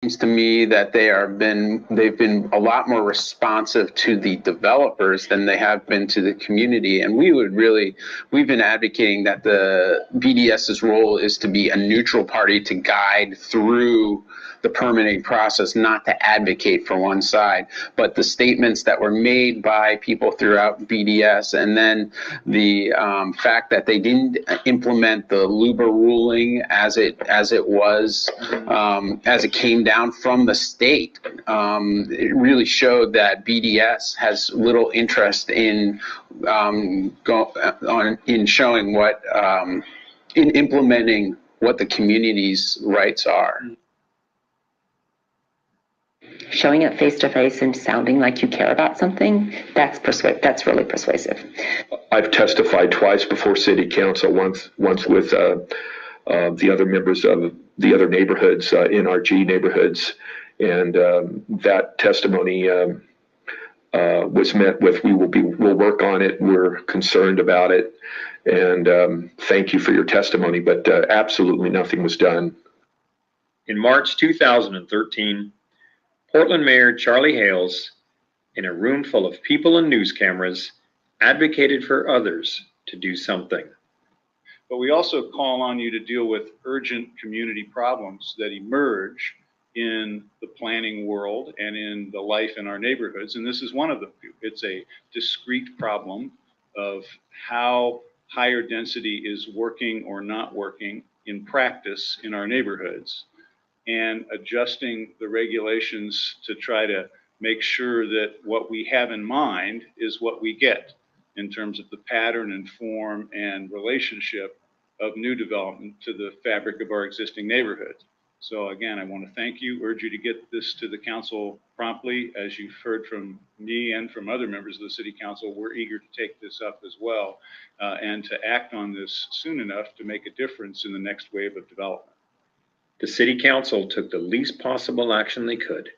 seems to me that they've been a lot more responsive to the developers than they have been to the community. And we've been advocating that the BDS's role is to be a neutral party to guide through the permitting process, not to advocate for one side. But the statements that were made by people throughout BDS, and then the fact that they didn't implement the LUBA ruling as it came down from the state, it really showed that BDS has little interest in showing in implementing what the community's rights are. Showing it face to face and sounding like you care about something, that's really persuasive. I've testified twice before city council, once with the other members of the other neighborhoods, NRG neighborhoods, and that testimony was met with, we'll work on it, we're concerned about it, and thank you for your testimony, but absolutely nothing was done. In March 2013, Portland Mayor Charlie Hales, in a room full of people and news cameras, advocated for others to do something. But we also call on you to deal with urgent community problems that emerge in the planning world and in the life in our neighborhoods. And this is one of them. It's a discrete problem of how higher density is working or not working in practice in our neighborhoods, and adjusting the regulations to try to make sure that what we have in mind is what we get in terms of the pattern and form and relationship of new development to the fabric of our existing neighborhood. So again, I want to thank you, urge you to get this to the council promptly. As you've heard from me and from other members of the city council, we're eager to take this up as well and to act on this soon enough to make a difference in the next wave of development. The city council took the least possible action they could.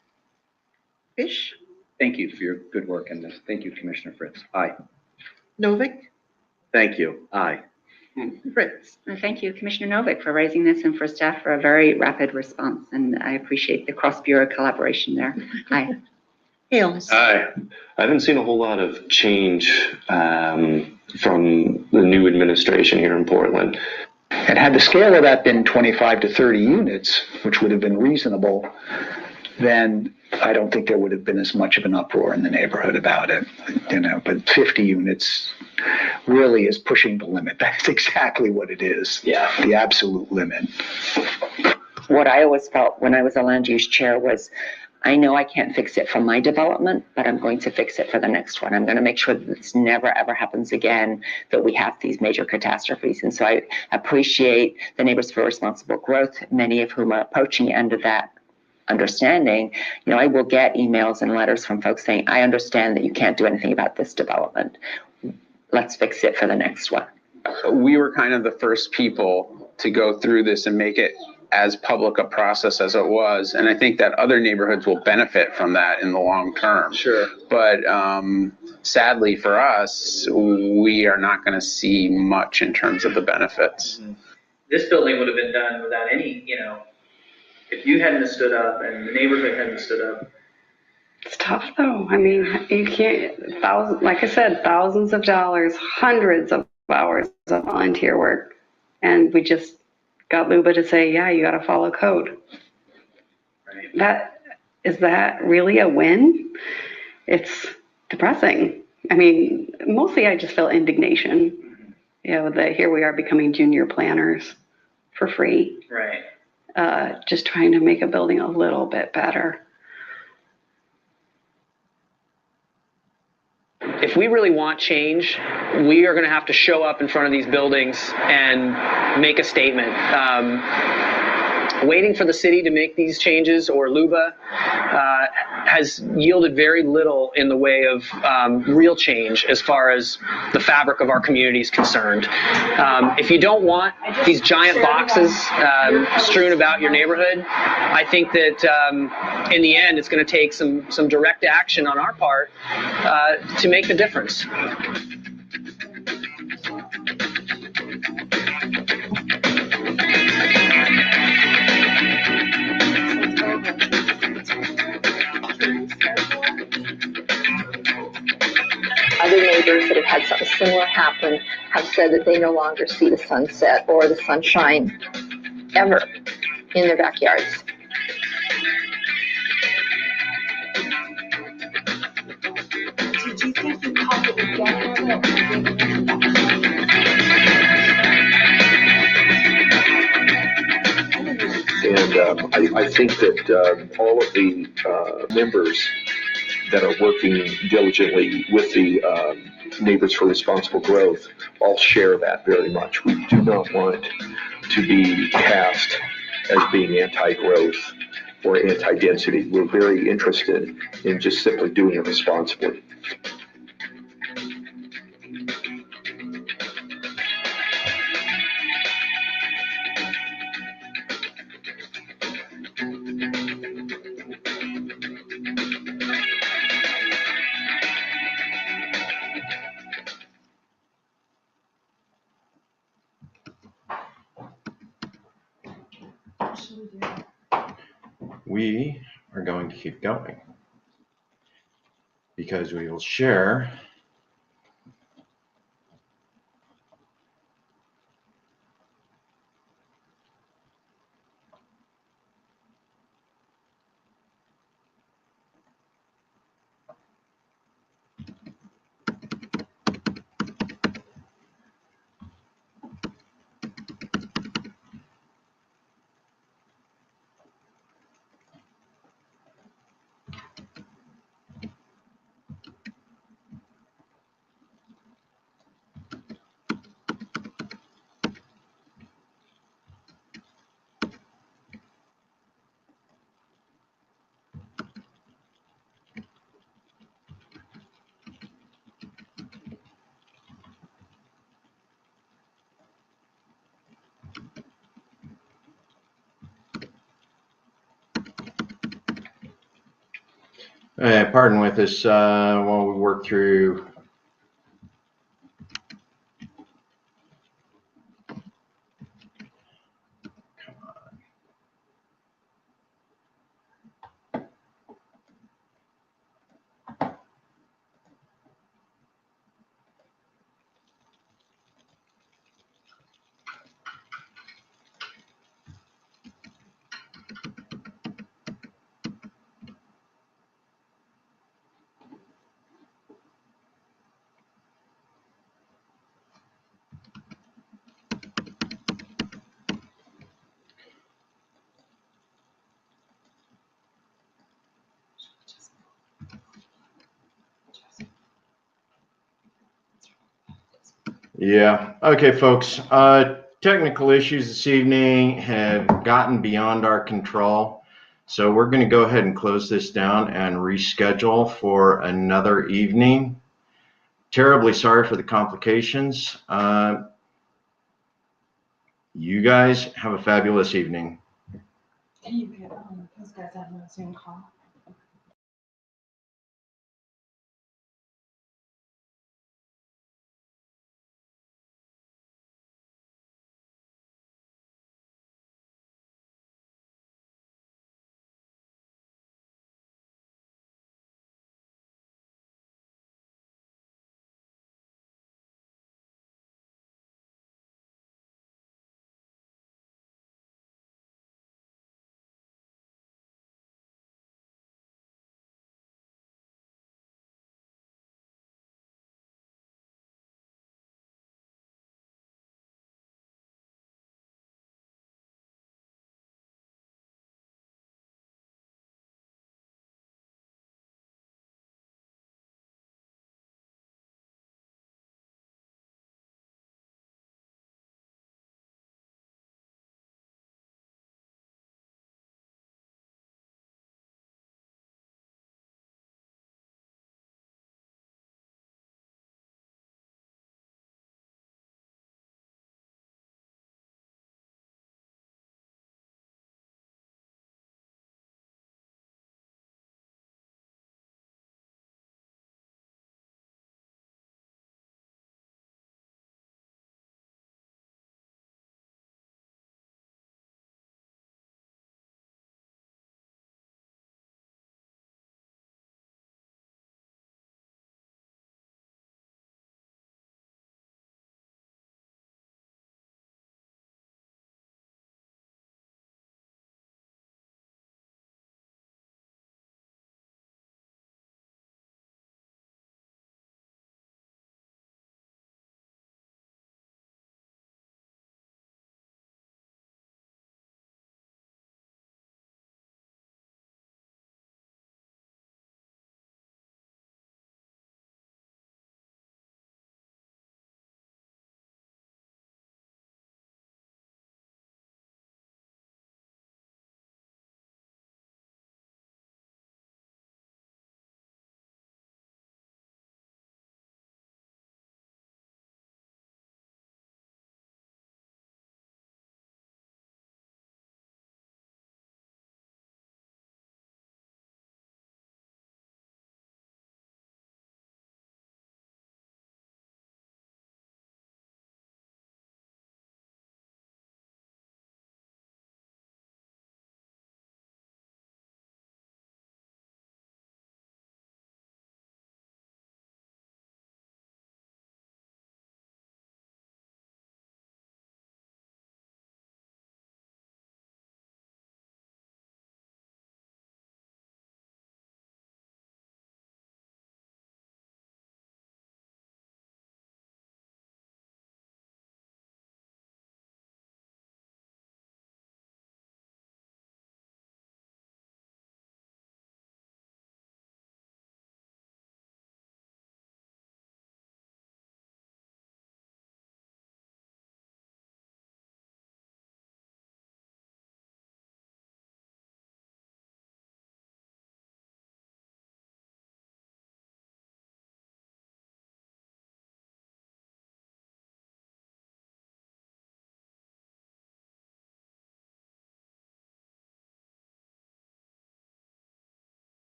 Fish? Thank you for your good work in this. Thank you, Commissioner Fritz. Aye. Novick? Thank you. Aye. Fritz? Thank you, Commissioner Novick, for raising this and for staff for a very rapid response. And I appreciate the cross-bureau collaboration there. Aye. Hales? I haven't seen a whole lot of change from the new administration here in Portland. And had the scale of that been 25 to 30 units, which would have been reasonable, then I don't think there would have been as much of an uproar in the neighborhood about it, but 50 units really is pushing the limit. That's exactly what it is. Yeah. The absolute limit. What I always felt when I was a land use chair was, I know I can't fix it for my development, but I'm going to fix it for the next one. I'm going to make sure that this never, ever happens again, that we have these major catastrophes. And so I appreciate the Neighbors for Responsible Growth, many of whom are approaching the end of that understanding. I will get emails and letters from folks saying, I understand that you can't do anything about this development. Let's fix it for the next one. We were kind of the first people to go through this and make it as public a process as it was. And I think that other neighborhoods will benefit from that in the long term. Sure. But sadly for us, we are not going to see much in terms of the benefits. This building would have been done without any, if you hadn't stood up and the neighborhood hadn't stood up. It's tough though. I mean, you can't, like I said, thousands of dollars, hundreds of hours of volunteer work. And we just got LUBA to say, yeah, you got to follow code. Right. Is that really a win? It's depressing. I mean, mostly I just feel indignation. That here we are becoming junior planners for free. Right. Just trying to make a building a little bit better. If we really want change, we are going to have to show up in front of these buildings and make a statement. Waiting for the city to make these changes or LUBA has yielded very little in the way of real change as far as the fabric of our community is concerned. If you don't want these giant boxes strewn about your neighborhood, I think that in the end it's going to take some direct action on our part to make the difference. similar happened have said that they no longer see the sunset or the sunshine ever in their backyards. Did you think the couple would get her? And I think that all of the members that are working diligently with the Neighbors for Responsible Growth all share that very much. We do not want to be cast as being anti-growth or anti-density. We're very interested in just simply doing it responsibly. We are going to keep going because we will share pardon with us while we work through okay, folks. Technical issues this evening have gotten beyond our control. So we're going to go ahead and close this down and reschedule for another evening. Terribly sorry for the complications. You guys have a fabulous evening. Can you get those guys on the Zoom call?